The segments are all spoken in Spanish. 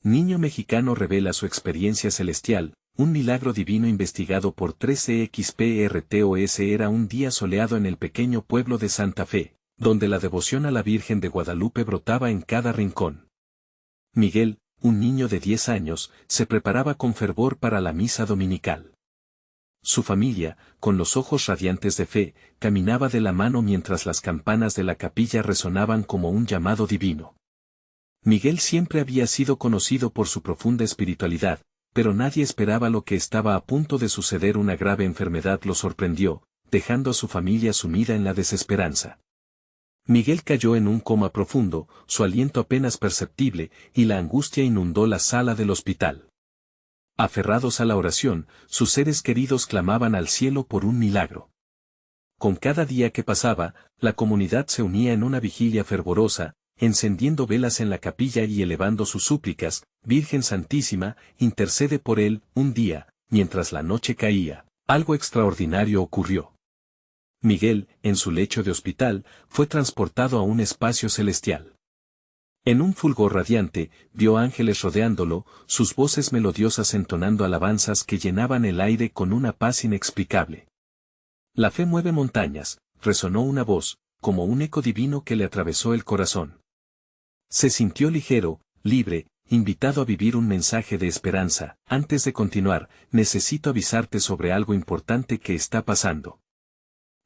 Niño mexicano revela su experiencia celestial, un milagro divino investigado por 13XPRTOS. Era un día soleado en el pequeño pueblo de Santa Fe, donde la devoción a la Virgen de Guadalupe brotaba en cada rincón. Miguel, un niño de 10 años, se preparaba con fervor para la misa dominical. Su familia, con los ojos radiantes de fe, caminaba de la mano mientras las campanas de la capilla resonaban como un llamado divino. Miguel siempre había sido conocido por su profunda espiritualidad, pero nadie esperaba lo que estaba a punto de suceder. Una grave enfermedad lo sorprendió, dejando a su familia sumida en la desesperanza. Miguel cayó en un coma profundo, su aliento apenas perceptible, y la angustia inundó la sala del hospital. Aferrados a la oración, sus seres queridos clamaban al cielo por un milagro. Con cada día que pasaba, la comunidad se unía en una vigilia fervorosa, encendiendo velas en la capilla y elevando sus súplicas. Virgen Santísima, intercede por él. Un día, mientras la noche caía, algo extraordinario ocurrió. Miguel, en su lecho de hospital, fue transportado a un espacio celestial. En un fulgor radiante, vio ángeles rodeándolo, sus voces melodiosas entonando alabanzas que llenaban el aire con una paz inexplicable. La fe mueve montañas, resonó una voz, como un eco divino que le atravesó el corazón. Se sintió ligero, libre, invitado a vivir un mensaje de esperanza. Antes de continuar, necesito avisarte sobre algo importante que está pasando.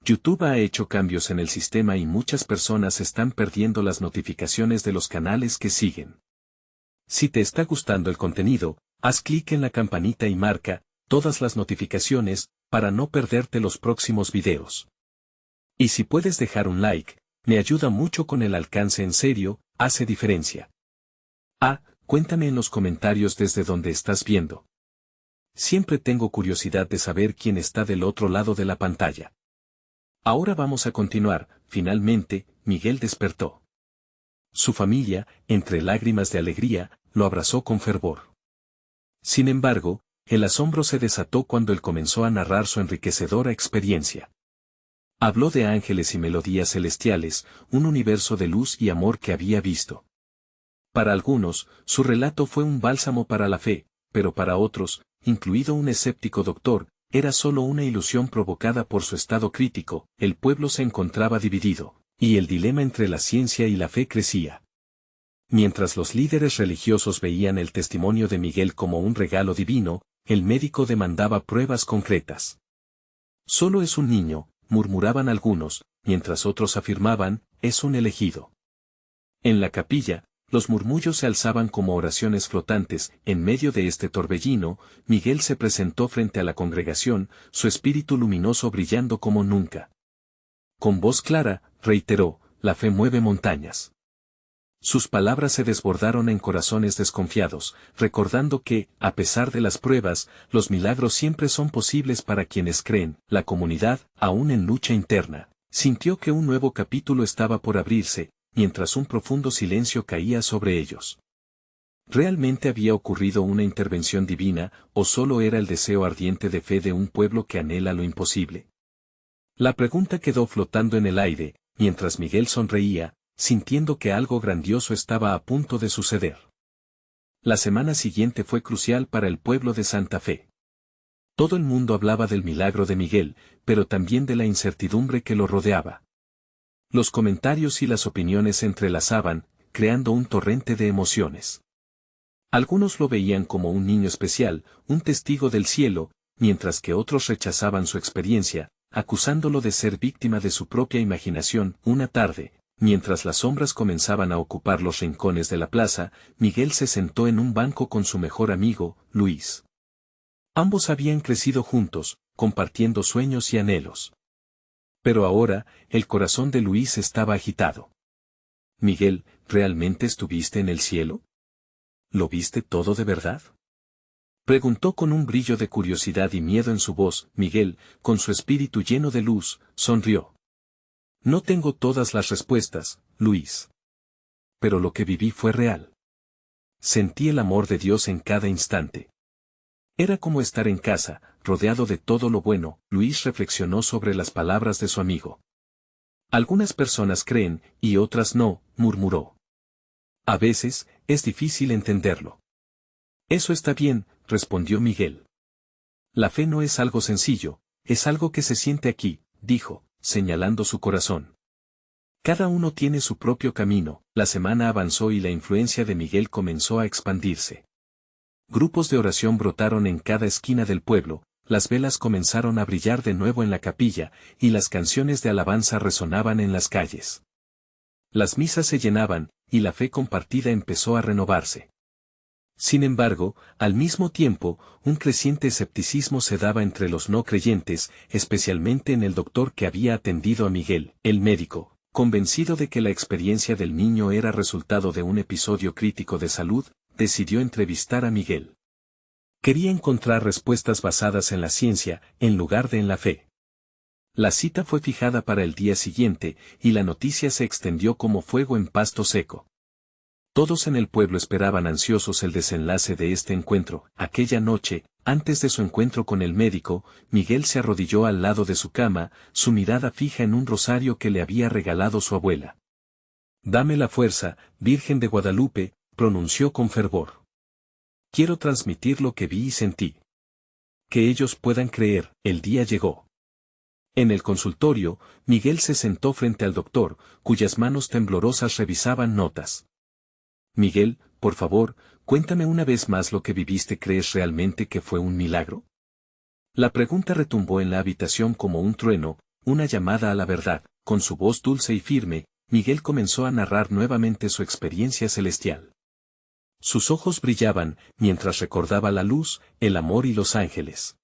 YouTube ha hecho cambios en el sistema y muchas personas están perdiendo las notificaciones de los canales que siguen. Si te está gustando el contenido, haz clic en la campanita y marca todas las notificaciones para no perderte los próximos videos. Y si puedes dejar un like, me ayuda mucho con el alcance. En serio, hace diferencia. Cuéntame en los comentarios desde donde estás viendo. Siempre tengo curiosidad de saber quién está del otro lado de la pantalla. Ahora vamos a continuar. Finalmente, Miguel despertó. Su familia, entre lágrimas de alegría, lo abrazó con fervor. Sin embargo, el asombro se desató cuando él comenzó a narrar su enriquecedora experiencia. Habló de ángeles y melodías celestiales, un universo de luz y amor que había visto. Para algunos, su relato fue un bálsamo para la fe, pero para otros, incluido un escéptico doctor, era solo una ilusión provocada por su estado crítico. El pueblo se encontraba dividido, y el dilema entre la ciencia y la fe crecía. Mientras los líderes religiosos veían el testimonio de Miguel como un regalo divino, el médico demandaba pruebas concretas. Solo es un niño, murmuraban algunos, mientras otros afirmaban, es un elegido. En la capilla, los murmullos se alzaban como oraciones flotantes. En medio de este torbellino, Miguel se presentó frente a la congregación, su espíritu luminoso brillando como nunca. Con voz clara, reiteró, la fe mueve montañas. Sus palabras se desbordaron en corazones desconfiados, recordando que, a pesar de las pruebas, los milagros siempre son posibles para quienes creen. La comunidad, aún en lucha interna, sintió que un nuevo capítulo estaba por abrirse, mientras un profundo silencio caía sobre ellos. ¿Realmente había ocurrido una intervención divina, o solo era el deseo ardiente de fe de un pueblo que anhela lo imposible? La pregunta quedó flotando en el aire, mientras Miguel sonreía, sintiendo que algo grandioso estaba a punto de suceder. La semana siguiente fue crucial para el pueblo de Santa Fe. Todo el mundo hablaba del milagro de Miguel, pero también de la incertidumbre que lo rodeaba. Los comentarios y las opiniones se entrelazaban, creando un torrente de emociones. Algunos lo veían como un niño especial, un testigo del cielo, mientras que otros rechazaban su experiencia, acusándolo de ser víctima de su propia imaginación. Una tarde, mientras las sombras comenzaban a ocupar los rincones de la plaza, Miguel se sentó en un banco con su mejor amigo, Luis. Ambos habían crecido juntos, compartiendo sueños y anhelos. Pero ahora, el corazón de Luis estaba agitado. Miguel, ¿realmente estuviste en el cielo? ¿Lo viste todo de verdad? Preguntó con un brillo de curiosidad y miedo en su voz. Miguel, con su espíritu lleno de luz, sonrió. No tengo todas las respuestas, Luis. Pero lo que viví fue real. Sentí el amor de Dios en cada instante. Era como estar en casa, rodeado de todo lo bueno. Luis reflexionó sobre las palabras de su amigo. Algunas personas creen, y otras no, murmuró. A veces, es difícil entenderlo. Eso está bien, respondió Miguel. La fe no es algo sencillo, es algo que se siente aquí, dijo, señalando su corazón. Cada uno tiene su propio camino. La semana avanzó y la influencia de Miguel comenzó a expandirse. Grupos de oración brotaron en cada esquina del pueblo, las velas comenzaron a brillar de nuevo en la capilla, y las canciones de alabanza resonaban en las calles. Las misas se llenaban, y la fe compartida empezó a renovarse. Sin embargo, al mismo tiempo, un creciente escepticismo se daba entre los no creyentes, especialmente en el doctor que había atendido a Miguel, el médico, convencido de que la experiencia del niño era resultado de un episodio crítico de salud, decidió entrevistar a Miguel. Quería encontrar respuestas basadas en la ciencia, en lugar de en la fe. La cita fue fijada para el día siguiente, y la noticia se extendió como fuego en pasto seco. Todos en el pueblo esperaban ansiosos el desenlace de este encuentro. Aquella noche, antes de su encuentro con el médico, Miguel se arrodilló al lado de su cama, su mirada fija en un rosario que le había regalado su abuela. «Dame la fuerza, Virgen de Guadalupe», pronunció con fervor. «Quiero transmitir lo que vi y sentí. Que ellos puedan creer». El día llegó. En el consultorio, Miguel se sentó frente al doctor, cuyas manos temblorosas revisaban notas. «Miguel, por favor, cuéntame una vez más lo que viviste. ¿Crees realmente que fue un milagro?». La pregunta retumbó en la habitación como un trueno, una llamada a la verdad. Con su voz dulce y firme, Miguel comenzó a narrar nuevamente su experiencia celestial. Sus ojos brillaban, mientras recordaba la luz, el amor y los ángeles.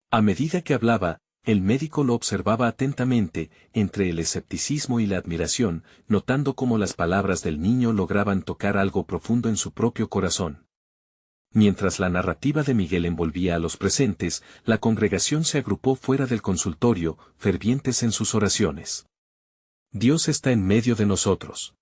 A medida que hablaba, el médico lo observaba atentamente, entre el escepticismo y la admiración, notando cómo las palabras del niño lograban tocar algo profundo en su propio corazón. Mientras la narrativa de Miguel envolvía a los presentes, la congregación se agrupó fuera del consultorio, fervientes en sus oraciones. «Dios está en medio de nosotros»,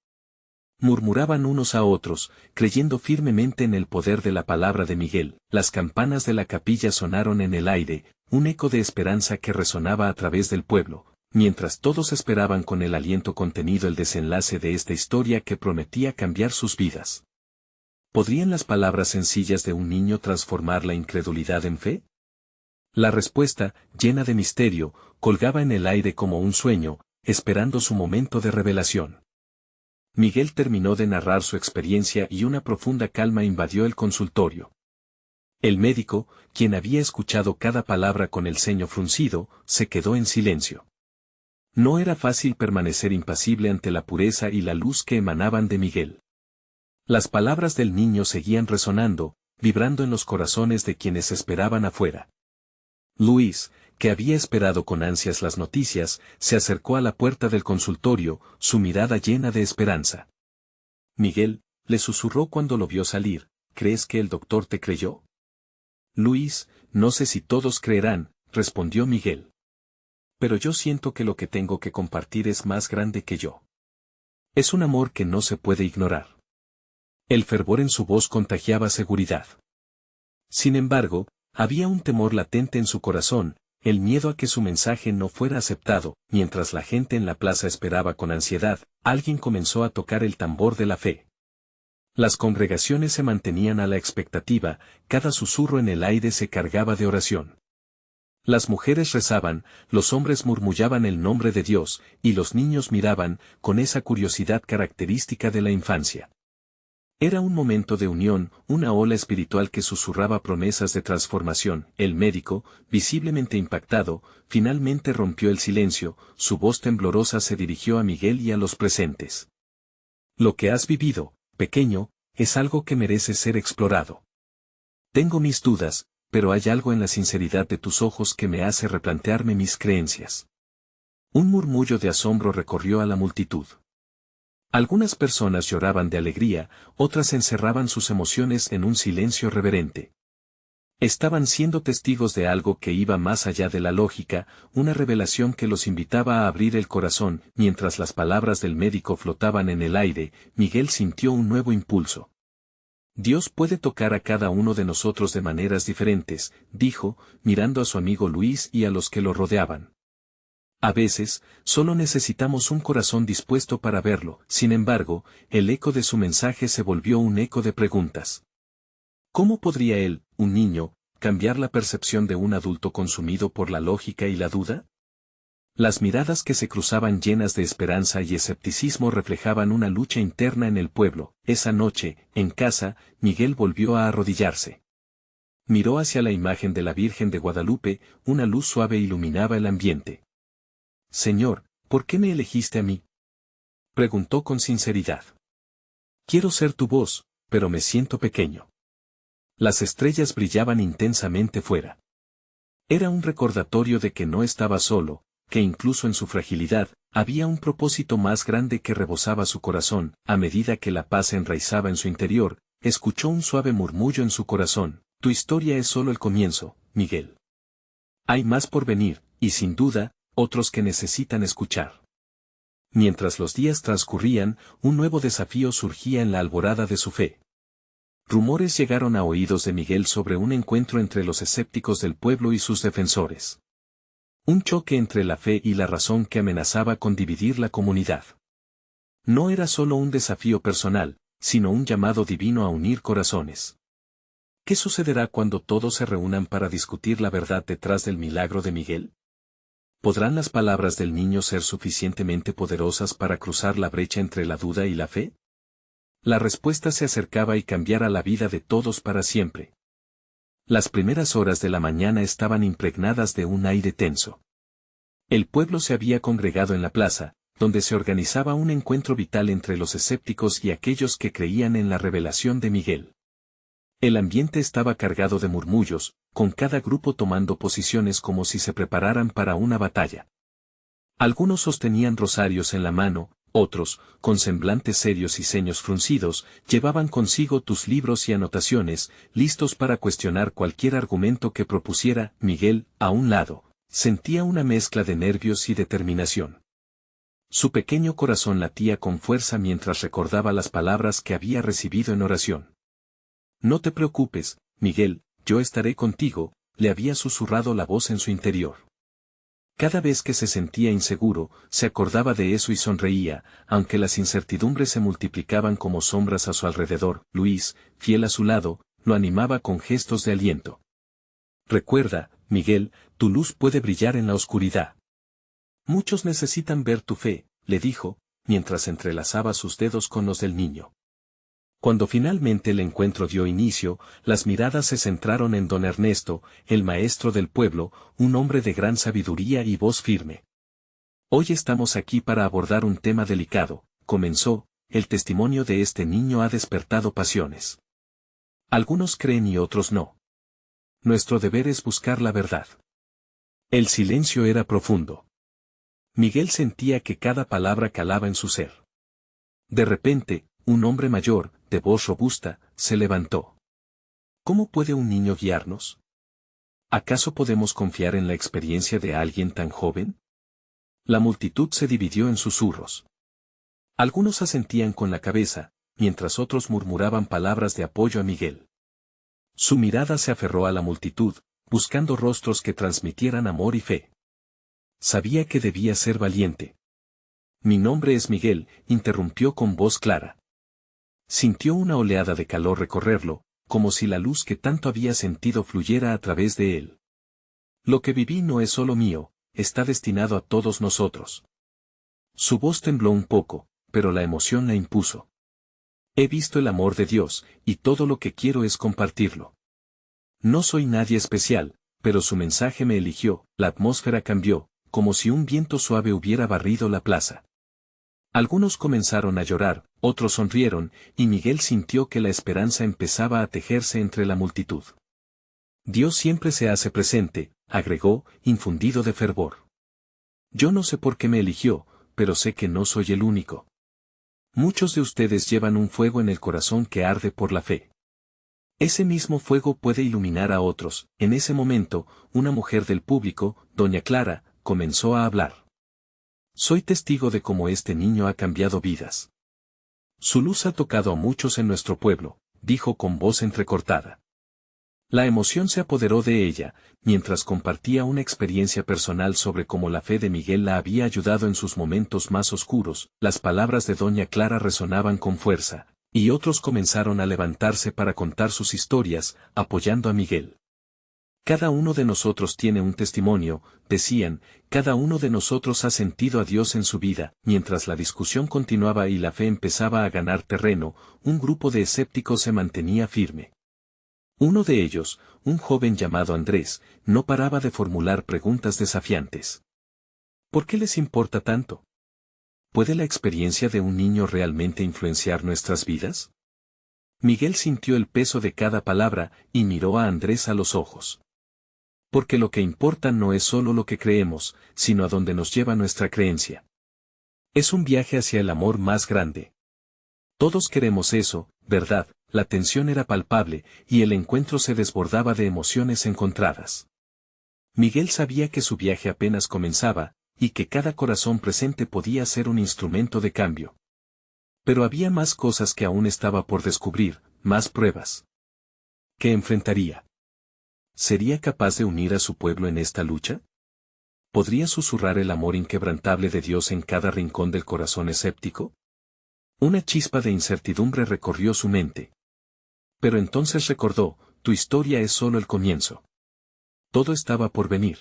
murmuraban unos a otros, creyendo firmemente en el poder de la palabra de Miguel. Las campanas de la capilla sonaron en el aire, un eco de esperanza que resonaba a través del pueblo, mientras todos esperaban con el aliento contenido el desenlace de esta historia que prometía cambiar sus vidas. ¿Podrían las palabras sencillas de un niño transformar la incredulidad en fe? La respuesta, llena de misterio, colgaba en el aire como un sueño, esperando su momento de revelación. Miguel terminó de narrar su experiencia y una profunda calma invadió el consultorio. El médico, quien había escuchado cada palabra con el ceño fruncido, se quedó en silencio. No era fácil permanecer impasible ante la pureza y la luz que emanaban de Miguel. Las palabras del niño seguían resonando, vibrando en los corazones de quienes esperaban afuera. Luis, que había esperado con ansias las noticias, se acercó a la puerta del consultorio, su mirada llena de esperanza. «Miguel», le susurró cuando lo vio salir, «¿crees que el doctor te creyó?». «Luis, no sé si todos creerán», respondió Miguel. «Pero yo siento que lo que tengo que compartir es más grande que yo. Es un amor que no se puede ignorar». El fervor en su voz contagiaba seguridad. Sin embargo, había un temor latente en su corazón, el miedo a que su mensaje no fuera aceptado. Mientras la gente en la plaza esperaba con ansiedad, alguien comenzó a tocar el tambor de la fe. Las congregaciones se mantenían a la expectativa, cada susurro en el aire se cargaba de oración. Las mujeres rezaban, los hombres murmullaban el nombre de Dios, y los niños miraban, con esa curiosidad característica de la infancia. Era un momento de unión, una ola espiritual que susurraba promesas de transformación. El médico, visiblemente impactado, finalmente rompió el silencio, su voz temblorosa se dirigió a Miguel y a los presentes. «Lo que has vivido, pequeño, es algo que merece ser explorado. Tengo mis dudas, pero hay algo en la sinceridad de tus ojos que me hace replantearme mis creencias». Un murmullo de asombro recorrió a la multitud. Algunas personas lloraban de alegría, otras encerraban sus emociones en un silencio reverente. Estaban siendo testigos de algo que iba más allá de la lógica, una revelación que los invitaba a abrir el corazón. Mientras las palabras del médico flotaban en el aire, Miguel sintió un nuevo impulso. «Dios puede tocar a cada uno de nosotros de maneras diferentes», dijo, mirando a su amigo Luis y a los que lo rodeaban. «A veces, solo necesitamos un corazón dispuesto para verlo». Sin embargo, el eco de su mensaje se volvió un eco de preguntas. ¿Cómo podría él, un niño, cambiar la percepción de un adulto consumido por la lógica y la duda? Las miradas que se cruzaban llenas de esperanza y escepticismo reflejaban una lucha interna en el pueblo. Esa noche, en casa, Miguel volvió a arrodillarse. Miró hacia la imagen de la Virgen de Guadalupe, una luz suave iluminaba el ambiente. Señor, ¿por qué me elegiste a mí? Preguntó con sinceridad. Quiero ser tu voz, pero me siento pequeño. Las estrellas brillaban intensamente fuera. Era un recordatorio de que no estaba solo, que incluso en su fragilidad, había un propósito más grande que rebosaba su corazón. A medida que la paz se enraizaba en su interior, escuchó un suave murmullo en su corazón: tu historia es solo el comienzo, Miguel. Hay más por venir, y sin duda, otros que necesitan escuchar. Mientras los días transcurrían, un nuevo desafío surgía en la alborada de su fe. Rumores llegaron a oídos de Miguel sobre un encuentro entre los escépticos del pueblo y sus defensores. Un choque entre la fe y la razón que amenazaba con dividir la comunidad. No era solo un desafío personal, sino un llamado divino a unir corazones. ¿Qué sucederá cuando todos se reúnan para discutir la verdad detrás del milagro de Miguel? ¿Podrán las palabras del niño ser suficientemente poderosas para cruzar la brecha entre la duda y la fe? La respuesta se acercaba y cambiara la vida de todos para siempre. Las primeras horas de la mañana estaban impregnadas de un aire tenso. El pueblo se había congregado en la plaza, donde se organizaba un encuentro vital entre los escépticos y aquellos que creían en la revelación de Miguel. El ambiente estaba cargado de murmullos, con cada grupo tomando posiciones como si se prepararan para una batalla. Algunos sostenían rosarios en la mano, otros, con semblantes serios y ceños fruncidos, llevaban consigo tus libros y anotaciones, listos para cuestionar cualquier argumento que propusiera. Miguel, a un lado, sentía una mezcla de nervios y determinación. Su pequeño corazón latía con fuerza mientras recordaba las palabras que había recibido en oración. No te preocupes, Miguel, yo estaré contigo, le había susurrado la voz en su interior. Cada vez que se sentía inseguro, se acordaba de eso y sonreía, aunque las incertidumbres se multiplicaban como sombras a su alrededor. Luis, fiel a su lado, lo animaba con gestos de aliento. Recuerda, Miguel, tu luz puede brillar en la oscuridad. Muchos necesitan ver tu fe, le dijo, mientras entrelazaba sus dedos con los del niño. Cuando finalmente el encuentro dio inicio, las miradas se centraron en don Ernesto, el maestro del pueblo, un hombre de gran sabiduría y voz firme. Hoy estamos aquí para abordar un tema delicado, comenzó. El testimonio de este niño ha despertado pasiones. Algunos creen y otros no. Nuestro deber es buscar la verdad. El silencio era profundo. Miguel sentía que cada palabra calaba en su ser. De repente, un hombre mayor, de voz robusta, se levantó. ¿Cómo puede un niño guiarnos? ¿Acaso podemos confiar en la experiencia de alguien tan joven? La multitud se dividió en susurros. Algunos asentían con la cabeza, mientras otros murmuraban palabras de apoyo a Miguel. Su mirada se aferró a la multitud, buscando rostros que transmitieran amor y fe. Sabía que debía ser valiente. Mi nombre es Miguel, interrumpió con voz clara. Sintió una oleada de calor recorrerlo, como si la luz que tanto había sentido fluyera a través de él. Lo que viví no es solo mío, está destinado a todos nosotros. Su voz tembló un poco, pero la emoción la impuso. He visto el amor de Dios, y todo lo que quiero es compartirlo. No soy nadie especial, pero su mensaje me eligió. La atmósfera cambió, como si un viento suave hubiera barrido la plaza. Algunos comenzaron a llorar, otros sonrieron, y Miguel sintió que la esperanza empezaba a tejerse entre la multitud. Dios siempre se hace presente, agregó, infundido de fervor. Yo no sé por qué me eligió, pero sé que no soy el único. Muchos de ustedes llevan un fuego en el corazón que arde por la fe. Ese mismo fuego puede iluminar a otros. En ese momento, una mujer del público, doña Clara, comenzó a hablar. Soy testigo de cómo este niño ha cambiado vidas. Su luz ha tocado a muchos en nuestro pueblo, dijo con voz entrecortada. La emoción se apoderó de ella, mientras compartía una experiencia personal sobre cómo la fe de Miguel la había ayudado en sus momentos más oscuros. Las palabras de doña Clara resonaban con fuerza. Y otros comenzaron a levantarse para contar sus historias, apoyando a Miguel. Cada uno de nosotros tiene un testimonio, decían, cada uno de nosotros ha sentido a Dios en su vida. Mientras la discusión continuaba y la fe empezaba a ganar terreno, un grupo de escépticos se mantenía firme. Uno de ellos, un joven llamado Andrés, no paraba de formular preguntas desafiantes. ¿Por qué les importa tanto? ¿Puede la experiencia de un niño realmente influenciar nuestras vidas? Miguel sintió el peso de cada palabra y miró a Andrés a los ojos. Porque lo que importa no es solo lo que creemos, sino a dónde nos lleva nuestra creencia. Es un viaje hacia el amor más grande. Todos queremos eso, ¿verdad? La tensión era palpable, y el encuentro se desbordaba de emociones encontradas. Miguel sabía que su viaje apenas comenzaba, y que cada corazón presente podía ser un instrumento de cambio. Pero había más cosas que aún estaba por descubrir, más pruebas. ¿Qué enfrentaría? ¿Sería capaz de unir a su pueblo en esta lucha? ¿Podría susurrar el amor inquebrantable de Dios en cada rincón del corazón escéptico? Una chispa de incertidumbre recorrió su mente. Pero entonces recordó, tu historia es solo el comienzo. Todo estaba por venir.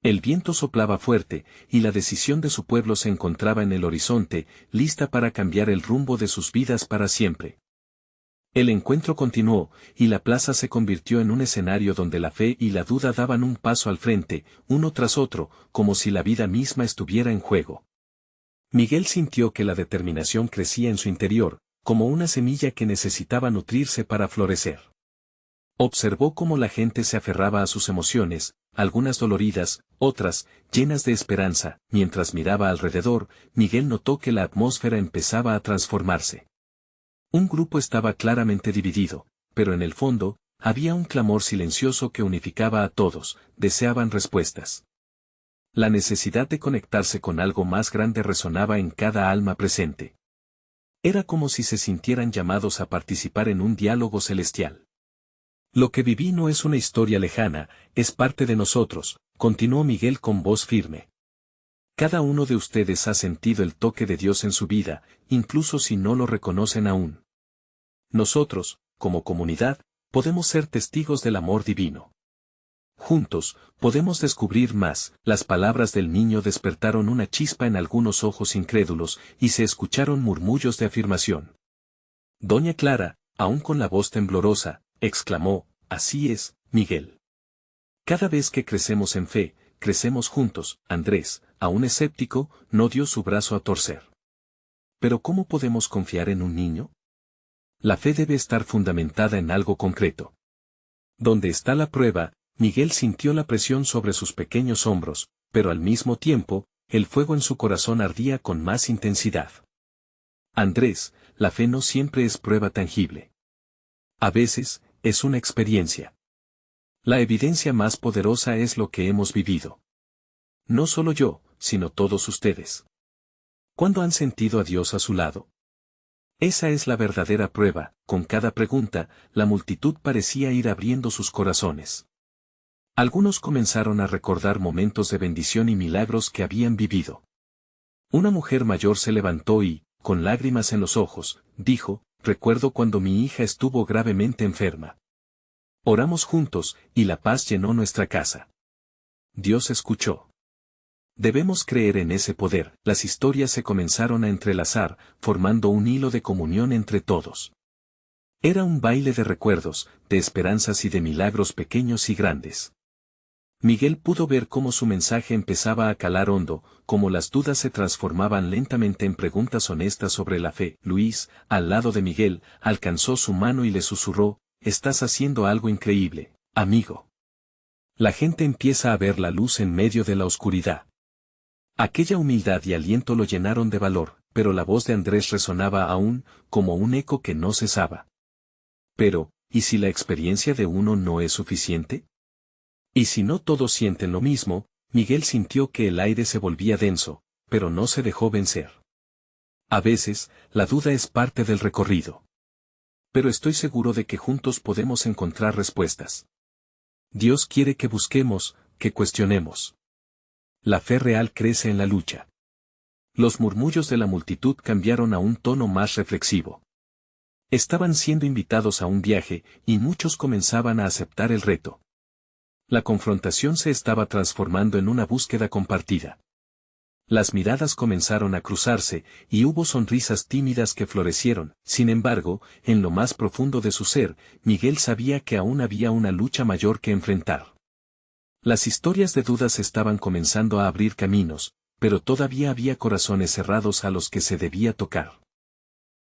El viento soplaba fuerte, y la decisión de su pueblo se encontraba en el horizonte, lista para cambiar el rumbo de sus vidas para siempre. El encuentro continuó, y la plaza se convirtió en un escenario donde la fe y la duda daban un paso al frente, uno tras otro, como si la vida misma estuviera en juego. Miguel sintió que la determinación crecía en su interior, como una semilla que necesitaba nutrirse para florecer. Observó cómo la gente se aferraba a sus emociones, algunas doloridas, otras, llenas de esperanza. Mientras miraba alrededor, Miguel notó que la atmósfera empezaba a transformarse. Un grupo estaba claramente dividido, pero en el fondo, había un clamor silencioso que unificaba a todos, deseaban respuestas. La necesidad de conectarse con algo más grande resonaba en cada alma presente. Era como si se sintieran llamados a participar en un diálogo celestial. Lo que viví no es una historia lejana, es parte de nosotros, continuó Miguel con voz firme. Cada uno de ustedes ha sentido el toque de Dios en su vida, incluso si no lo reconocen aún. Nosotros, como comunidad, podemos ser testigos del amor divino. Juntos, podemos descubrir más. Las palabras del niño despertaron una chispa en algunos ojos incrédulos, y se escucharon murmullos de afirmación. Doña Clara, aún con la voz temblorosa, exclamó, así es, Miguel. Cada vez que crecemos en fe, crecemos juntos. Andrés, aún escéptico, no dio su brazo a torcer. Pero ¿cómo podemos confiar en un niño? La fe debe estar fundamentada en algo concreto. Donde está la prueba, Miguel sintió la presión sobre sus pequeños hombros, pero al mismo tiempo, el fuego en su corazón ardía con más intensidad. Andrés, la fe no siempre es prueba tangible. A veces, es una experiencia. La evidencia más poderosa es lo que hemos vivido. No solo yo, sino todos ustedes. ¿Cuándo han sentido a Dios a su lado? Esa es la verdadera prueba. Con cada pregunta, la multitud parecía ir abriendo sus corazones. Algunos comenzaron a recordar momentos de bendición y milagros que habían vivido. Una mujer mayor se levantó y, con lágrimas en los ojos, dijo, recuerdo cuando mi hija estuvo gravemente enferma. Oramos juntos, y la paz llenó nuestra casa. Dios escuchó. Debemos creer en ese poder. Las historias se comenzaron a entrelazar, formando un hilo de comunión entre todos. Era un baile de recuerdos, de esperanzas y de milagros pequeños y grandes. Miguel pudo ver cómo su mensaje empezaba a calar hondo, cómo las dudas se transformaban lentamente en preguntas honestas sobre la fe. Luis, al lado de Miguel, alcanzó su mano y le susurró, estás haciendo algo increíble, amigo. La gente empieza a ver la luz en medio de la oscuridad. Aquella humildad y aliento lo llenaron de valor, pero la voz de Andrés resonaba aún, como un eco que no cesaba. Pero, ¿y si la experiencia de uno no es suficiente? Y si no todos sienten lo mismo, Miguel sintió que el aire se volvía denso, pero no se dejó vencer. A veces, la duda es parte del recorrido. Pero estoy seguro de que juntos podemos encontrar respuestas. Dios quiere que busquemos, que cuestionemos. La fe real crece en la lucha. Los murmullos de la multitud cambiaron a un tono más reflexivo. Estaban siendo invitados a un viaje, y muchos comenzaban a aceptar el reto. La confrontación se estaba transformando en una búsqueda compartida. Las miradas comenzaron a cruzarse, y hubo sonrisas tímidas que florecieron. Sin embargo, en lo más profundo de su ser, Miguel sabía que aún había una lucha mayor que enfrentar. Las historias de dudas estaban comenzando a abrir caminos, pero todavía había corazones cerrados a los que se debía tocar.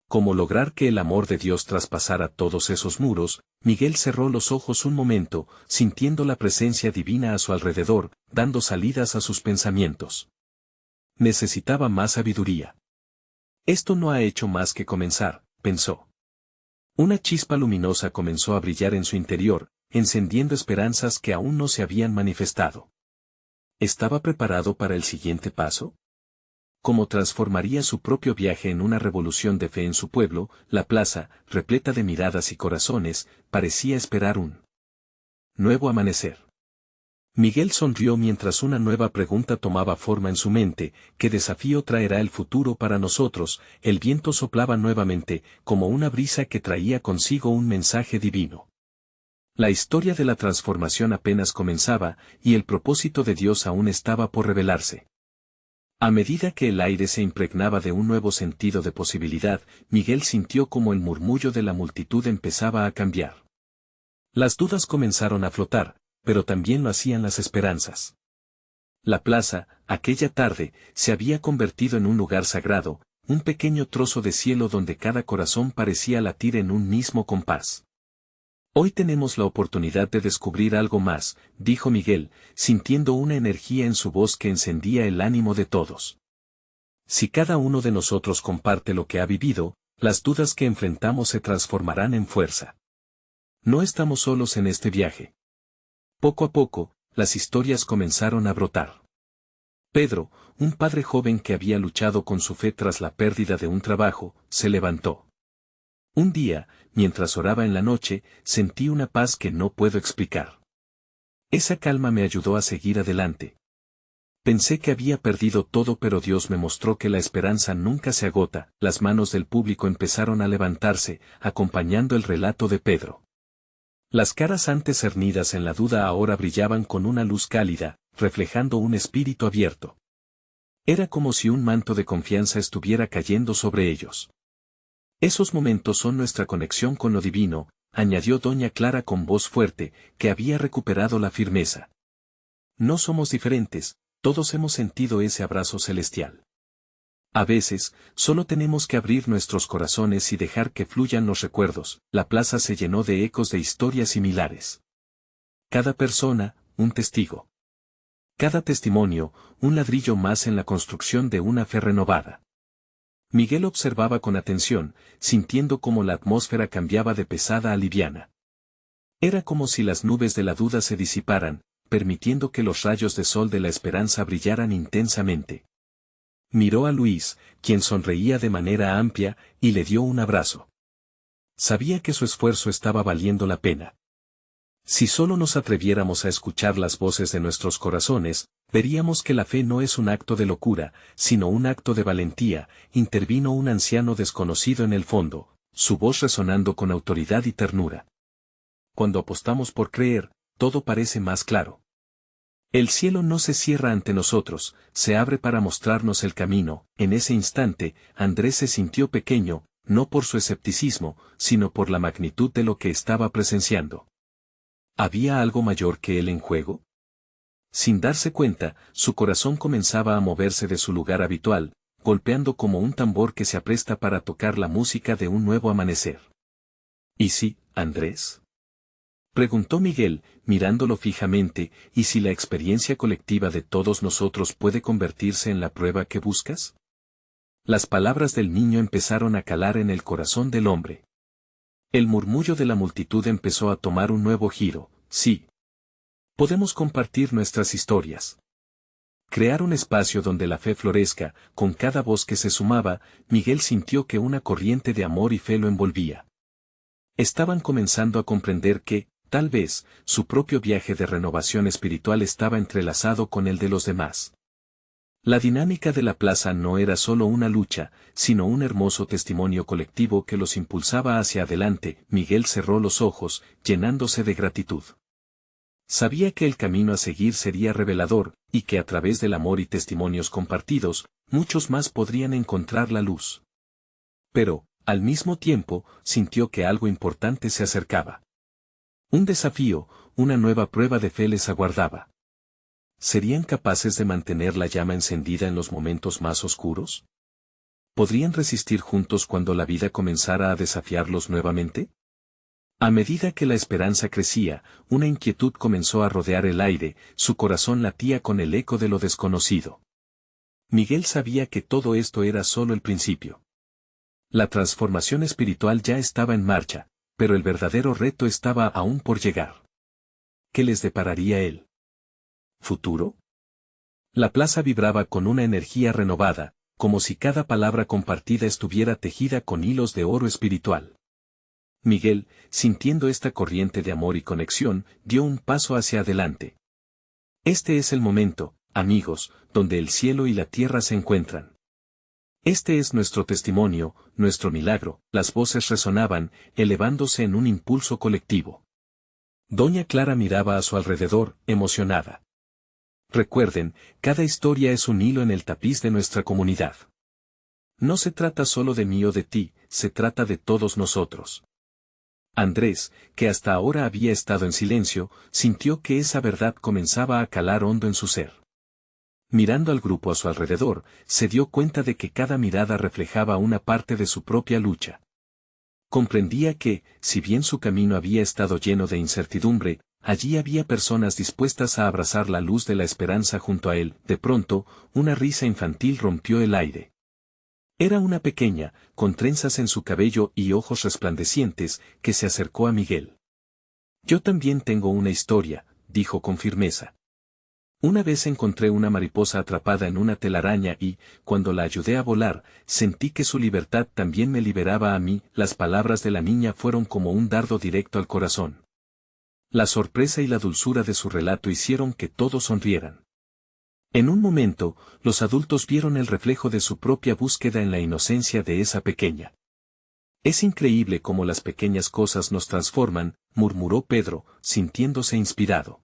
¿Cómo lograr que el amor de Dios traspasara todos esos muros? Miguel cerró los ojos un momento, sintiendo la presencia divina a su alrededor, dando salidas a sus pensamientos. Necesitaba más sabiduría. Esto no ha hecho más que comenzar, pensó. Una chispa luminosa comenzó a brillar en su interior, encendiendo esperanzas que aún no se habían manifestado. ¿Estaba preparado para el siguiente paso? ¿Cómo transformaría su propio viaje en una revolución de fe en su pueblo? La plaza, repleta de miradas y corazones, parecía esperar un nuevo amanecer. Miguel sonrió mientras una nueva pregunta tomaba forma en su mente: ¿qué desafío traerá el futuro para nosotros? El viento soplaba nuevamente, como una brisa que traía consigo un mensaje divino. La historia de la transformación apenas comenzaba, y el propósito de Dios aún estaba por revelarse. A medida que el aire se impregnaba de un nuevo sentido de posibilidad, Miguel sintió como el murmullo de la multitud empezaba a cambiar. Las dudas comenzaron a flotar, pero también lo hacían las esperanzas. La plaza, aquella tarde, se había convertido en un lugar sagrado, un pequeño trozo de cielo donde cada corazón parecía latir en un mismo compás. Hoy tenemos la oportunidad de descubrir algo más, dijo Miguel, sintiendo una energía en su voz que encendía el ánimo de todos. Si cada uno de nosotros comparte lo que ha vivido, las dudas que enfrentamos se transformarán en fuerza. No estamos solos en este viaje. Poco a poco, las historias comenzaron a brotar. Pedro, un padre joven que había luchado con su fe tras la pérdida de un trabajo, se levantó. Un día, mientras oraba en la noche, sentí una paz que no puedo explicar. Esa calma me ayudó a seguir adelante. Pensé que había perdido todo, pero Dios me mostró que la esperanza nunca se agota. Las manos del público empezaron a levantarse, acompañando el relato de Pedro. Las caras antes cernidas en la duda ahora brillaban con una luz cálida, reflejando un espíritu abierto. Era como si un manto de confianza estuviera cayendo sobre ellos. Esos momentos son nuestra conexión con lo divino, añadió doña Clara con voz fuerte, que había recuperado la firmeza. No somos diferentes, todos hemos sentido ese abrazo celestial. A veces, solo tenemos que abrir nuestros corazones y dejar que fluyan los recuerdos. La plaza se llenó de ecos de historias similares. Cada persona, un testigo. Cada testimonio, un ladrillo más en la construcción de una fe renovada. Miguel observaba con atención, sintiendo cómo la atmósfera cambiaba de pesada a liviana. Era como si las nubes de la duda se disiparan, permitiendo que los rayos de sol de la esperanza brillaran intensamente. Miró a Luis, quien sonreía de manera amplia, y le dio un abrazo. Sabía que su esfuerzo estaba valiendo la pena. Si solo nos atreviéramos a escuchar las voces de nuestros corazones, veríamos que la fe no es un acto de locura, sino un acto de valentía. Intervino un anciano desconocido en el fondo, su voz resonando con autoridad y ternura. Cuando apostamos por creer, todo parece más claro. El cielo no se cierra ante nosotros, se abre para mostrarnos el camino. En ese instante, Andrés se sintió pequeño, no por su escepticismo, sino por la magnitud de lo que estaba presenciando. ¿Había algo mayor que él en juego? Sin darse cuenta, su corazón comenzaba a moverse de su lugar habitual, golpeando como un tambor que se apresta para tocar la música de un nuevo amanecer. ¿Y si, Andrés? Preguntó Miguel, mirándolo fijamente, ¿y si la experiencia colectiva de todos nosotros puede convertirse en la prueba que buscas? Las palabras del niño empezaron a calar en el corazón del hombre. El murmullo de la multitud empezó a tomar un nuevo giro. Sí. Podemos compartir nuestras historias. Crear un espacio donde la fe florezca. Con cada voz que se sumaba, Miguel sintió que una corriente de amor y fe lo envolvía. Estaban comenzando a comprender que, tal vez, su propio viaje de renovación espiritual estaba entrelazado con el de los demás. La dinámica de la plaza no era solo una lucha, sino un hermoso testimonio colectivo que los impulsaba hacia adelante. Miguel cerró los ojos, llenándose de gratitud. Sabía que el camino a seguir sería revelador, y que a través del amor y testimonios compartidos, muchos más podrían encontrar la luz. Pero, al mismo tiempo, sintió que algo importante se acercaba. Un desafío, una nueva prueba de fe les aguardaba. ¿Serían capaces de mantener la llama encendida en los momentos más oscuros? ¿Podrían resistir juntos cuando la vida comenzara a desafiarlos nuevamente? A medida que la esperanza crecía, una inquietud comenzó a rodear el aire, su corazón latía con el eco de lo desconocido. Miguel sabía que todo esto era solo el principio. La transformación espiritual ya estaba en marcha, pero el verdadero reto estaba aún por llegar. ¿Qué les depararía él? ¿Futuro? La plaza vibraba con una energía renovada, como si cada palabra compartida estuviera tejida con hilos de oro espiritual. Miguel, sintiendo esta corriente de amor y conexión, dio un paso hacia adelante. Este es el momento, amigos, donde el cielo y la tierra se encuentran. Este es nuestro testimonio, nuestro milagro. Las voces resonaban, elevándose en un impulso colectivo. Doña Clara miraba a su alrededor, emocionada. Recuerden, cada historia es un hilo en el tapiz de nuestra comunidad. No se trata solo de mí o de ti, se trata de todos nosotros. Andrés, que hasta ahora había estado en silencio, sintió que esa verdad comenzaba a calar hondo en su ser. Mirando al grupo a su alrededor, se dio cuenta de que cada mirada reflejaba una parte de su propia lucha. Comprendía que, si bien su camino había estado lleno de incertidumbre, allí había personas dispuestas a abrazar la luz de la esperanza junto a él. De pronto, una risa infantil rompió el aire. Era una pequeña, con trenzas en su cabello y ojos resplandecientes, que se acercó a Miguel. Yo también tengo una historia, dijo con firmeza. Una vez encontré una mariposa atrapada en una telaraña y, cuando la ayudé a volar, sentí que su libertad también me liberaba a mí. Las palabras de la niña fueron como un dardo directo al corazón. La sorpresa y la dulzura de su relato hicieron que todos sonrieran. En un momento, los adultos vieron el reflejo de su propia búsqueda en la inocencia de esa pequeña. Es increíble cómo las pequeñas cosas nos transforman, murmuró Pedro, sintiéndose inspirado.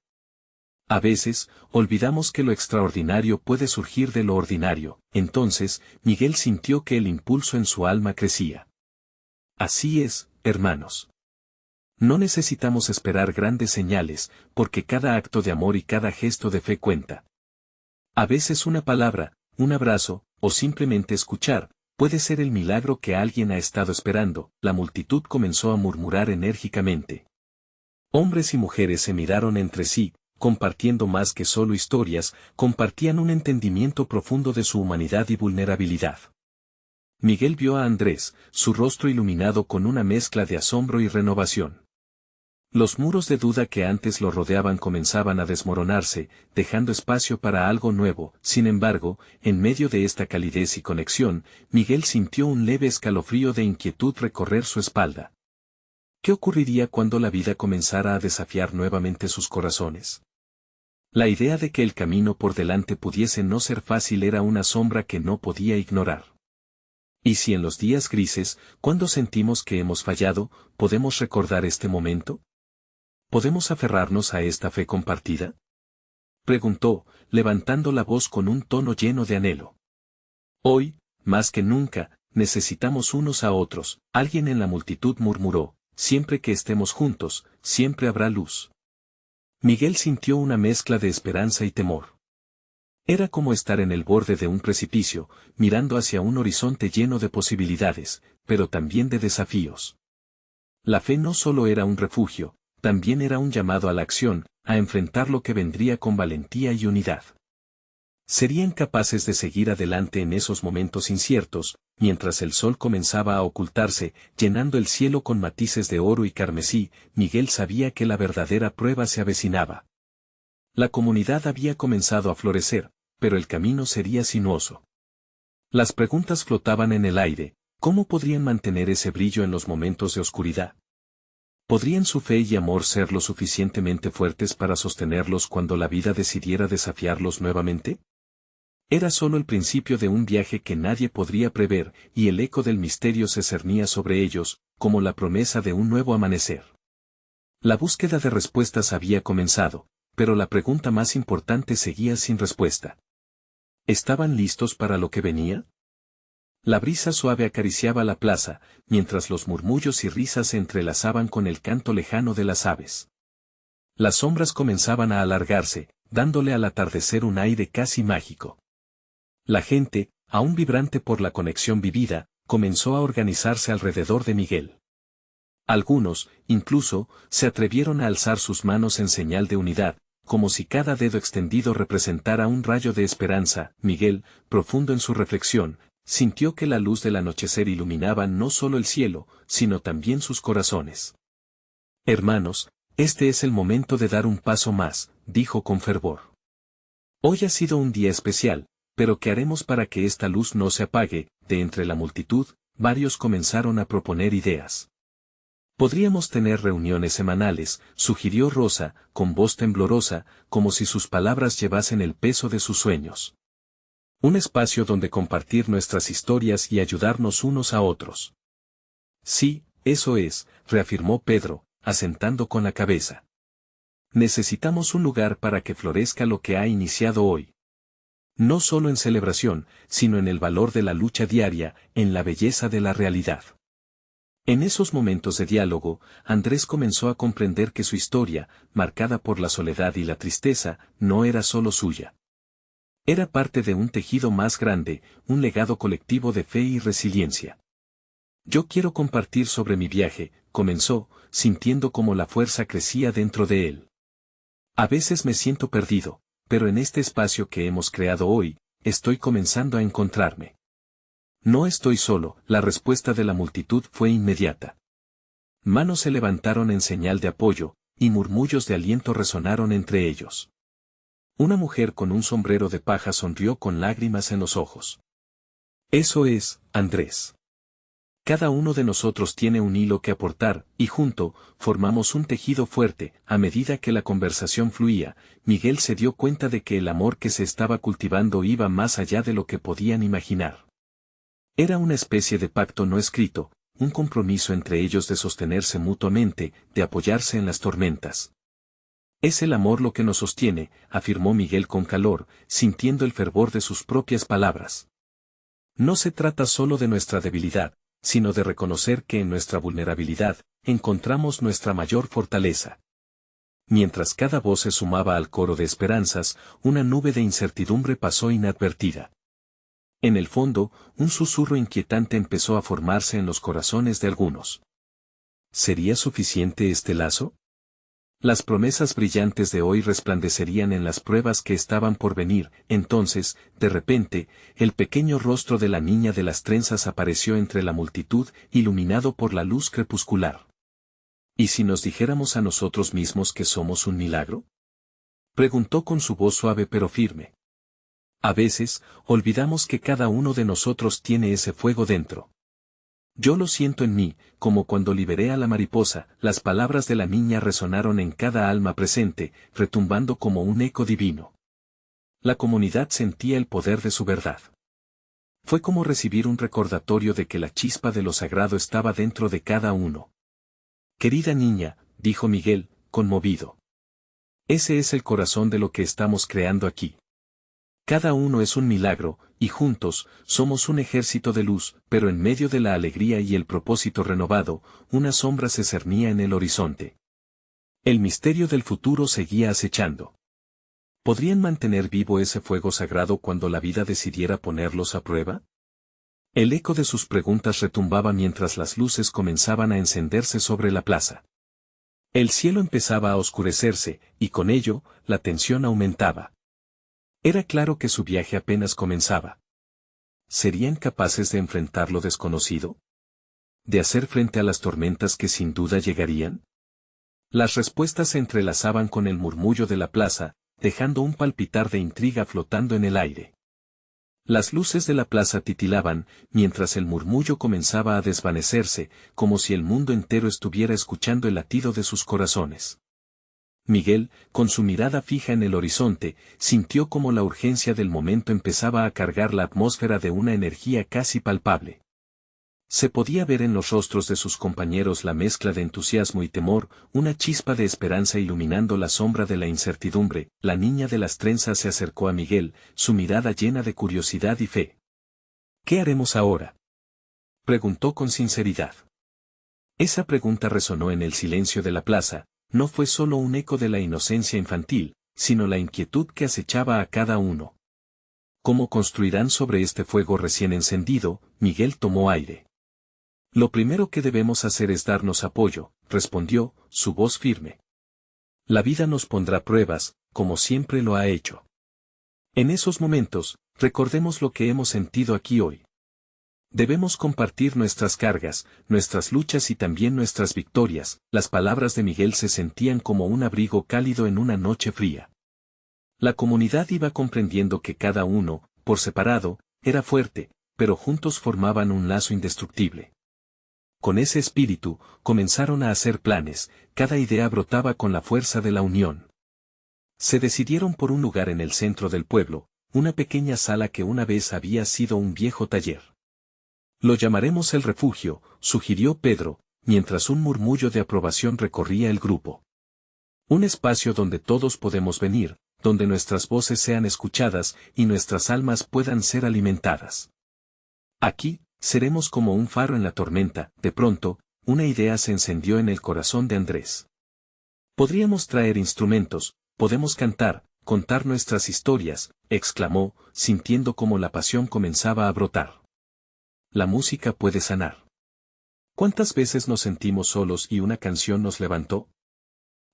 A veces, olvidamos que lo extraordinario puede surgir de lo ordinario. Entonces, Miguel sintió que el impulso en su alma crecía. Así es, hermanos. No necesitamos esperar grandes señales, porque cada acto de amor y cada gesto de fe cuenta. A veces una palabra, un abrazo, o simplemente escuchar, puede ser el milagro que alguien ha estado esperando. La multitud comenzó a murmurar enérgicamente. Hombres y mujeres se miraron entre sí, compartiendo más que solo historias, compartían un entendimiento profundo de su humanidad y vulnerabilidad. Miguel vio a Andrés, su rostro iluminado con una mezcla de asombro y renovación. Los muros de duda que antes lo rodeaban comenzaban a desmoronarse, dejando espacio para algo nuevo. Sin embargo, en medio de esta calidez y conexión, Miguel sintió un leve escalofrío de inquietud recorrer su espalda. ¿Qué ocurriría cuando la vida comenzara a desafiar nuevamente sus corazones? La idea de que el camino por delante pudiese no ser fácil era una sombra que no podía ignorar. ¿Y si en los días grises, cuando sentimos que hemos fallado, podemos recordar este momento? ¿Podemos aferrarnos a esta fe compartida? Preguntó, levantando la voz con un tono lleno de anhelo. Hoy, más que nunca, necesitamos unos a otros. Alguien en la multitud murmuró, siempre que estemos juntos, siempre habrá luz. Miguel sintió una mezcla de esperanza y temor. Era como estar en el borde de un precipicio, mirando hacia un horizonte lleno de posibilidades, pero también de desafíos. La fe no solo era un refugio, también era un llamado a la acción, a enfrentar lo que vendría con valentía y unidad. ¿Serían capaces de seguir adelante en esos momentos inciertos, mientras el sol comenzaba a ocultarse, llenando el cielo con matices de oro y carmesí? Miguel sabía que la verdadera prueba se avecinaba. La comunidad había comenzado a florecer, pero el camino sería sinuoso. Las preguntas flotaban en el aire. ¿Cómo podrían mantener ese brillo en los momentos de oscuridad? ¿Podrían su fe y amor ser lo suficientemente fuertes para sostenerlos cuando la vida decidiera desafiarlos nuevamente? Era solo el principio de un viaje que nadie podría prever, y el eco del misterio se cernía sobre ellos, como la promesa de un nuevo amanecer. La búsqueda de respuestas había comenzado, pero la pregunta más importante seguía sin respuesta. ¿Estaban listos para lo que venía? La brisa suave acariciaba la plaza, mientras los murmullos y risas se entrelazaban con el canto lejano de las aves. Las sombras comenzaban a alargarse, dándole al atardecer un aire casi mágico. La gente, aún vibrante por la conexión vivida, comenzó a organizarse alrededor de Miguel. Algunos, incluso, se atrevieron a alzar sus manos en señal de unidad, como si cada dedo extendido representara un rayo de esperanza. Miguel, profundo en su reflexión, sintió que la luz del anochecer iluminaba no solo el cielo, sino también sus corazones. Hermanos, este es el momento de dar un paso más, dijo con fervor. Hoy ha sido un día especial, pero ¿qué haremos para que esta luz no se apague? De entre la multitud, varios comenzaron a proponer ideas. Podríamos tener reuniones semanales, sugirió Rosa, con voz temblorosa, como si sus palabras llevasen el peso de sus sueños. Un espacio donde compartir nuestras historias y ayudarnos unos a otros. Sí, eso es, reafirmó Pedro, asentando con la cabeza. Necesitamos un lugar para que florezca lo que ha iniciado hoy. No solo en celebración, sino en el valor de la lucha diaria, en la belleza de la realidad. En esos momentos de diálogo, Andrés comenzó a comprender que su historia, marcada por la soledad y la tristeza, no era solo suya. Era parte de un tejido más grande, un legado colectivo de fe y resiliencia. Yo quiero compartir sobre mi viaje, comenzó, sintiendo cómo la fuerza crecía dentro de él. A veces me siento perdido, pero en este espacio que hemos creado hoy, estoy comenzando a encontrarme. No estoy solo, la respuesta de la multitud fue inmediata. Manos se levantaron en señal de apoyo, y murmullos de aliento resonaron entre ellos. Una mujer con un sombrero de paja sonrió con lágrimas en los ojos. Eso es, Andrés. Cada uno de nosotros tiene un hilo que aportar, y junto, formamos un tejido fuerte. A medida que la conversación fluía, Miguel se dio cuenta de que el amor que se estaba cultivando iba más allá de lo que podían imaginar. Era una especie de pacto no escrito, un compromiso entre ellos de sostenerse mutuamente, de apoyarse en las tormentas. Es el amor lo que nos sostiene, afirmó Miguel con calor, sintiendo el fervor de sus propias palabras. No se trata solo de nuestra debilidad, sino de reconocer que en nuestra vulnerabilidad, encontramos nuestra mayor fortaleza. Mientras cada voz se sumaba al coro de esperanzas, una nube de incertidumbre pasó inadvertida. En el fondo, un susurro inquietante empezó a formarse en los corazones de algunos. ¿Sería suficiente este lazo? Las promesas brillantes de hoy resplandecerían en las pruebas que estaban por venir. Entonces, de repente, el pequeño rostro de la niña de las trenzas apareció entre la multitud, iluminado por la luz crepuscular. ¿Y si nos dijéramos a nosotros mismos que somos un milagro? Preguntó con su voz suave pero firme. A veces, olvidamos que cada uno de nosotros tiene ese fuego dentro. Yo lo siento en mí, como cuando liberé a la mariposa. Las palabras de la niña resonaron en cada alma presente, retumbando como un eco divino. La comunidad sentía el poder de su verdad. Fue como recibir un recordatorio de que la chispa de lo sagrado estaba dentro de cada uno. Querida niña, dijo Miguel, conmovido. Ese es el corazón de lo que estamos creando aquí. Cada uno es un milagro, y juntos, somos un ejército de luz, pero en medio de la alegría y el propósito renovado, una sombra se cernía en el horizonte. El misterio del futuro seguía acechando. ¿Podrían mantener vivo ese fuego sagrado cuando la vida decidiera ponerlos a prueba? El eco de sus preguntas retumbaba mientras las luces comenzaban a encenderse sobre la plaza. El cielo empezaba a oscurecerse, y con ello, la tensión aumentaba. Era claro que su viaje apenas comenzaba. ¿Serían capaces de enfrentar lo desconocido? ¿De hacer frente a las tormentas que sin duda llegarían? Las respuestas se entrelazaban con el murmullo de la plaza, dejando un palpitar de intriga flotando en el aire. Las luces de la plaza titilaban, mientras el murmullo comenzaba a desvanecerse, como si el mundo entero estuviera escuchando el latido de sus corazones. Miguel, con su mirada fija en el horizonte, sintió como la urgencia del momento empezaba a cargar la atmósfera de una energía casi palpable. Se podía ver en los rostros de sus compañeros la mezcla de entusiasmo y temor, una chispa de esperanza iluminando la sombra de la incertidumbre. La niña de las trenzas se acercó a Miguel, su mirada llena de curiosidad y fe. ¿Qué haremos ahora?, preguntó con sinceridad. Esa pregunta resonó en el silencio de la plaza. No fue solo un eco de la inocencia infantil, sino la inquietud que acechaba a cada uno. ¿Cómo construirán sobre este fuego recién encendido? Miguel tomó aire. Lo primero que debemos hacer es darnos apoyo, respondió, su voz firme. La vida nos pondrá pruebas, como siempre lo ha hecho. En esos momentos, recordemos lo que hemos sentido aquí hoy. Debemos compartir nuestras cargas, nuestras luchas y también nuestras victorias. Las palabras de Miguel se sentían como un abrigo cálido en una noche fría. La comunidad iba comprendiendo que cada uno, por separado, era fuerte, pero juntos formaban un lazo indestructible. Con ese espíritu, comenzaron a hacer planes, cada idea brotaba con la fuerza de la unión. Se decidieron por un lugar en el centro del pueblo, una pequeña sala que una vez había sido un viejo taller. Lo llamaremos el refugio, sugirió Pedro, mientras un murmullo de aprobación recorría el grupo. Un espacio donde todos podemos venir, donde nuestras voces sean escuchadas y nuestras almas puedan ser alimentadas. Aquí, seremos como un faro en la tormenta. De pronto, una idea se encendió en el corazón de Andrés. Podríamos traer instrumentos, podemos cantar, contar nuestras historias, exclamó, sintiendo como la pasión comenzaba a brotar. La música puede sanar. ¿Cuántas veces nos sentimos solos y una canción nos levantó?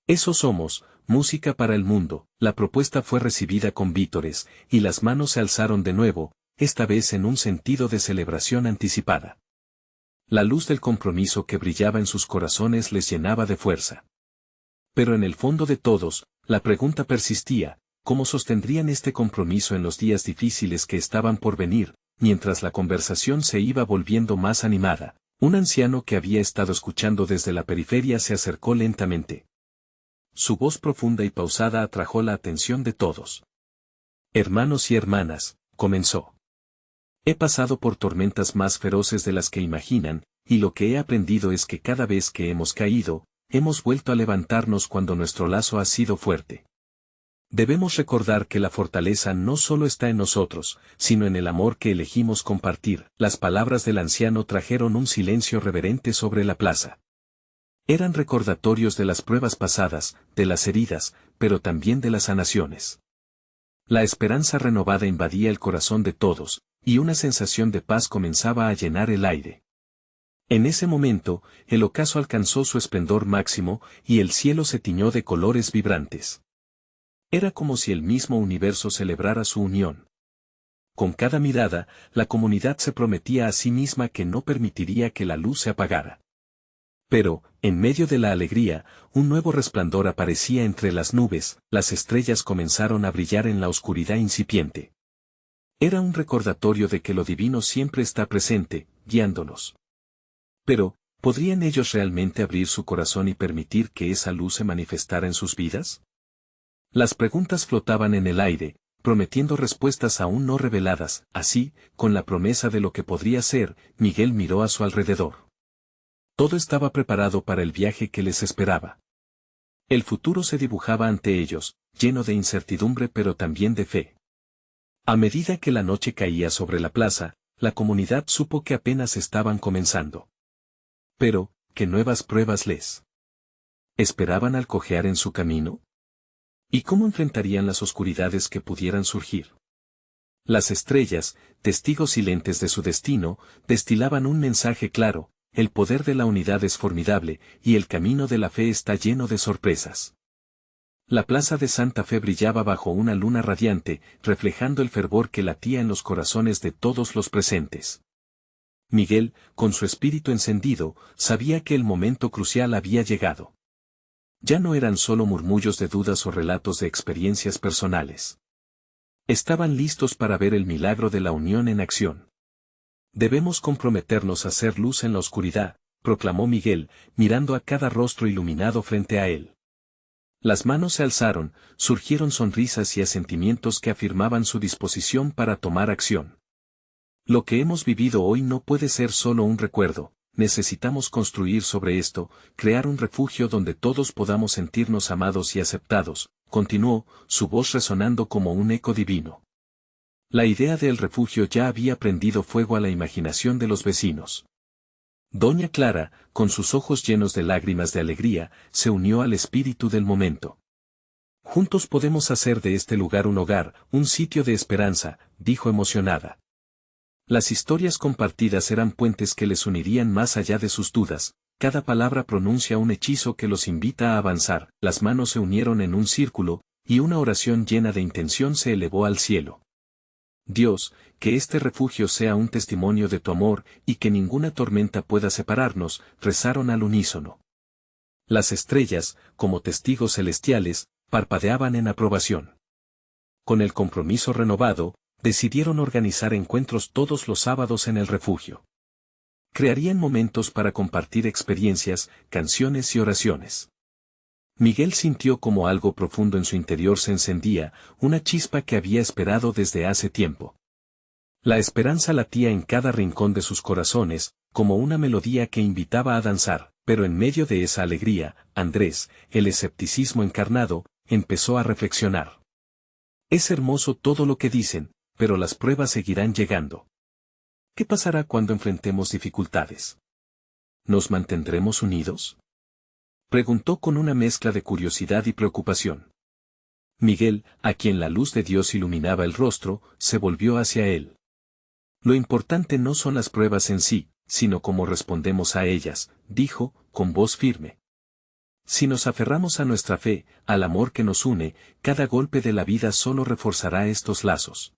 Eso somos, música para el mundo. La propuesta fue recibida con vítores, y las manos se alzaron de nuevo, esta vez en un sentido de celebración anticipada. La luz del compromiso que brillaba en sus corazones les llenaba de fuerza. Pero en el fondo de todos, la pregunta persistía, ¿cómo sostendrían este compromiso en los días difíciles que estaban por venir? Mientras la conversación se iba volviendo más animada, un anciano que había estado escuchando desde la periferia se acercó lentamente. Su voz profunda y pausada atrajo la atención de todos. Hermanos y hermanas, comenzó. He pasado por tormentas más feroces de las que imaginan, y lo que he aprendido es que cada vez que hemos caído, hemos vuelto a levantarnos cuando nuestro lazo ha sido fuerte. Debemos recordar que la fortaleza no solo está en nosotros, sino en el amor que elegimos compartir. Las palabras del anciano trajeron un silencio reverente sobre la plaza. Eran recordatorios de las pruebas pasadas, de las heridas, pero también de las sanaciones. La esperanza renovada invadía el corazón de todos, y una sensación de paz comenzaba a llenar el aire. En ese momento, el ocaso alcanzó su esplendor máximo, y el cielo se tiñó de colores vibrantes. Era como si el mismo universo celebrara su unión. Con cada mirada, la comunidad se prometía a sí misma que no permitiría que la luz se apagara. Pero, en medio de la alegría, un nuevo resplandor aparecía entre las nubes, las estrellas comenzaron a brillar en la oscuridad incipiente. Era un recordatorio de que lo divino siempre está presente, guiándolos. Pero, ¿podrían ellos realmente abrir su corazón y permitir que esa luz se manifestara en sus vidas? Las preguntas flotaban en el aire, prometiendo respuestas aún no reveladas. Así, con la promesa de lo que podría ser, Miguel miró a su alrededor. Todo estaba preparado para el viaje que les esperaba. El futuro se dibujaba ante ellos, lleno de incertidumbre pero también de fe. A medida que la noche caía sobre la plaza, la comunidad supo que apenas estaban comenzando. Pero, ¿qué nuevas pruebas les esperaban al cojear en su camino? ¿Y cómo enfrentarían las oscuridades que pudieran surgir? Las estrellas, testigos silentes de su destino, destilaban un mensaje claro: el poder de la unidad es formidable, y el camino de la fe está lleno de sorpresas. La plaza de Santa Fe brillaba bajo una luna radiante, reflejando el fervor que latía en los corazones de todos los presentes. Miguel, con su espíritu encendido, sabía que el momento crucial había llegado. Ya no eran solo murmullos de dudas o relatos de experiencias personales. Estaban listos para ver el milagro de la unión en acción. Debemos comprometernos a hacer luz en la oscuridad, proclamó Miguel, mirando a cada rostro iluminado frente a él. Las manos se alzaron, surgieron sonrisas y asentimientos que afirmaban su disposición para tomar acción. Lo que hemos vivido hoy no puede ser solo un recuerdo, necesitamos construir sobre esto, crear un refugio donde todos podamos sentirnos amados y aceptados, continuó, su voz resonando como un eco divino. La idea del refugio ya había prendido fuego a la imaginación de los vecinos. Doña Clara, con sus ojos llenos de lágrimas de alegría, se unió al espíritu del momento. Juntos podemos hacer de este lugar un hogar, un sitio de esperanza, dijo emocionada. Las historias compartidas eran puentes que les unirían más allá de sus dudas, cada palabra pronuncia un hechizo que los invita a avanzar, las manos se unieron en un círculo, y una oración llena de intención se elevó al cielo. Dios, que este refugio sea un testimonio de tu amor y que ninguna tormenta pueda separarnos, rezaron al unísono. Las estrellas, como testigos celestiales, parpadeaban en aprobación. Con el compromiso renovado, decidieron organizar encuentros todos los sábados en el refugio. Crearían momentos para compartir experiencias, canciones y oraciones. Miguel sintió como algo profundo en su interior se encendía, una chispa que había esperado desde hace tiempo. La esperanza latía en cada rincón de sus corazones, como una melodía que invitaba a danzar, pero en medio de esa alegría, Andrés, el escepticismo encarnado, empezó a reflexionar. Es hermoso todo lo que dicen, pero las pruebas seguirán llegando. ¿Qué pasará cuando enfrentemos dificultades? ¿Nos mantendremos unidos? Preguntó con una mezcla de curiosidad y preocupación. Miguel, a quien la luz de Dios iluminaba el rostro, se volvió hacia él. Lo importante no son las pruebas en sí, sino cómo respondemos a ellas, dijo, con voz firme. Si nos aferramos a nuestra fe, al amor que nos une, cada golpe de la vida solo reforzará estos lazos.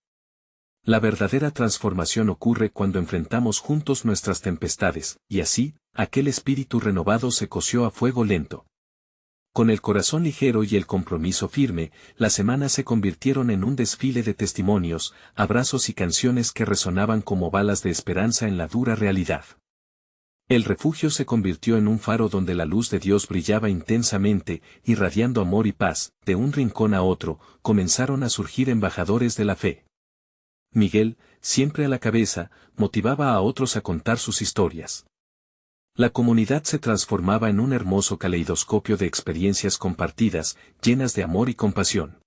La verdadera transformación ocurre cuando enfrentamos juntos nuestras tempestades, y así, aquel espíritu renovado se coció a fuego lento. Con el corazón ligero y el compromiso firme, las semanas se convirtieron en un desfile de testimonios, abrazos y canciones que resonaban como balas de esperanza en la dura realidad. El refugio se convirtió en un faro donde la luz de Dios brillaba intensamente, irradiando amor y paz. De un rincón a otro, comenzaron a surgir embajadores de la fe. Miguel, siempre a la cabeza, motivaba a otros a contar sus historias. La comunidad se transformaba en un hermoso caleidoscopio de experiencias compartidas, llenas de amor y compasión.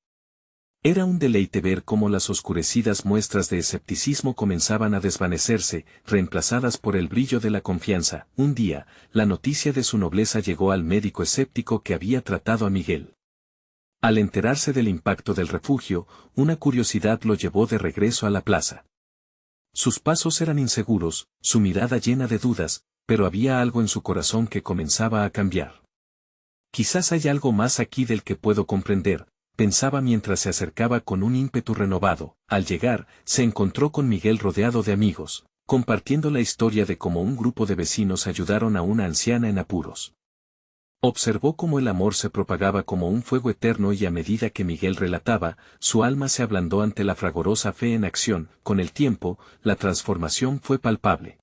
Era un deleite ver cómo las oscurecidas muestras de escepticismo comenzaban a desvanecerse, reemplazadas por el brillo de la confianza. Un día, la noticia de su nobleza llegó al médico escéptico que había tratado a Miguel. Al enterarse del impacto del refugio, una curiosidad lo llevó de regreso a la plaza. Sus pasos eran inseguros, su mirada llena de dudas, pero había algo en su corazón que comenzaba a cambiar. Quizás hay algo más aquí del que puedo comprender, pensaba mientras se acercaba con un ímpetu renovado. Al llegar, se encontró con Miguel rodeado de amigos, compartiendo la historia de cómo un grupo de vecinos ayudaron a una anciana en apuros. Observó cómo el amor se propagaba como un fuego eterno y a medida que Miguel relataba, su alma se ablandó ante la fragorosa fe en acción. Con el tiempo, la transformación fue palpable.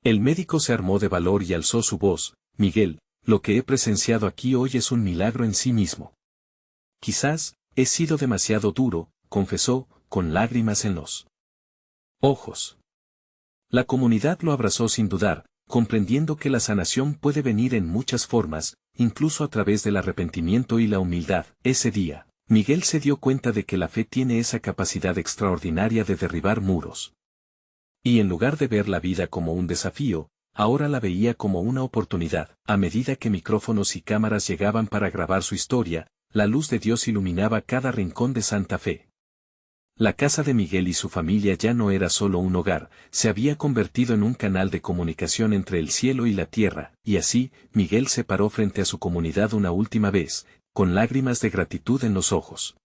El médico se armó de valor y alzó su voz: Miguel, lo que he presenciado aquí hoy es un milagro en sí mismo. Quizás, he sido demasiado duro, confesó, con lágrimas en los ojos. La comunidad lo abrazó sin dudar, comprendiendo que la sanación puede venir en muchas formas, incluso a través del arrepentimiento y la humildad. Ese día, Miguel se dio cuenta de que la fe tiene esa capacidad extraordinaria de derribar muros. Y en lugar de ver la vida como un desafío, ahora la veía como una oportunidad. A medida que micrófonos y cámaras llegaban para grabar su historia, la luz de Dios iluminaba cada rincón de Santa Fe. La casa de Miguel y su familia ya no era solo un hogar, se había convertido en un canal de comunicación entre el cielo y la tierra, y así, Miguel se paró frente a su comunidad una última vez, con lágrimas de gratitud en los ojos.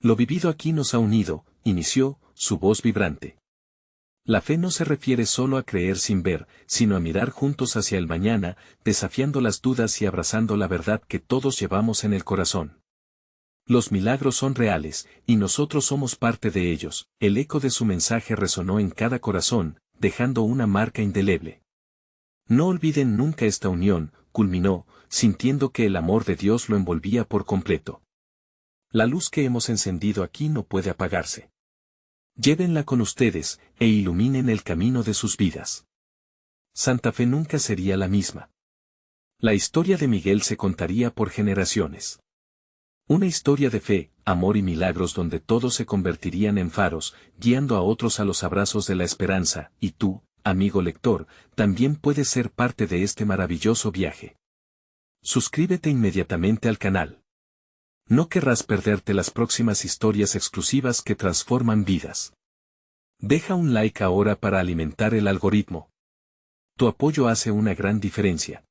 Lo vivido aquí nos ha unido, inició, su voz vibrante. La fe no se refiere solo a creer sin ver, sino a mirar juntos hacia el mañana, desafiando las dudas y abrazando la verdad que todos llevamos en el corazón. Los milagros son reales, y nosotros somos parte de ellos. El eco de su mensaje resonó en cada corazón, dejando una marca indeleble. No olviden nunca esta unión, culminó, sintiendo que el amor de Dios lo envolvía por completo. La luz que hemos encendido aquí no puede apagarse. Llévenla con ustedes, e iluminen el camino de sus vidas. Santa Fe nunca sería la misma. La historia de Miguel se contaría por generaciones. Una historia de fe, amor y milagros donde todos se convertirían en faros, guiando a otros a los abrazos de la esperanza, y tú, amigo lector, también puedes ser parte de este maravilloso viaje. Suscríbete inmediatamente al canal. No querrás perderte las próximas historias exclusivas que transforman vidas. Deja un like ahora para alimentar el algoritmo. Tu apoyo hace una gran diferencia.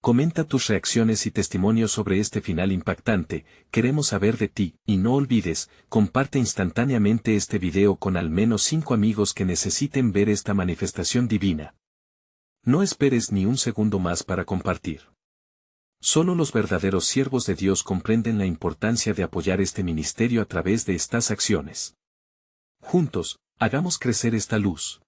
Comenta tus reacciones y testimonios sobre este final impactante, queremos saber de ti, y no olvides, comparte instantáneamente este video con al menos 5 amigos que necesiten ver esta manifestación divina. No esperes ni un segundo más para compartir. Solo los verdaderos siervos de Dios comprenden la importancia de apoyar este ministerio a través de estas acciones. Juntos, hagamos crecer esta luz.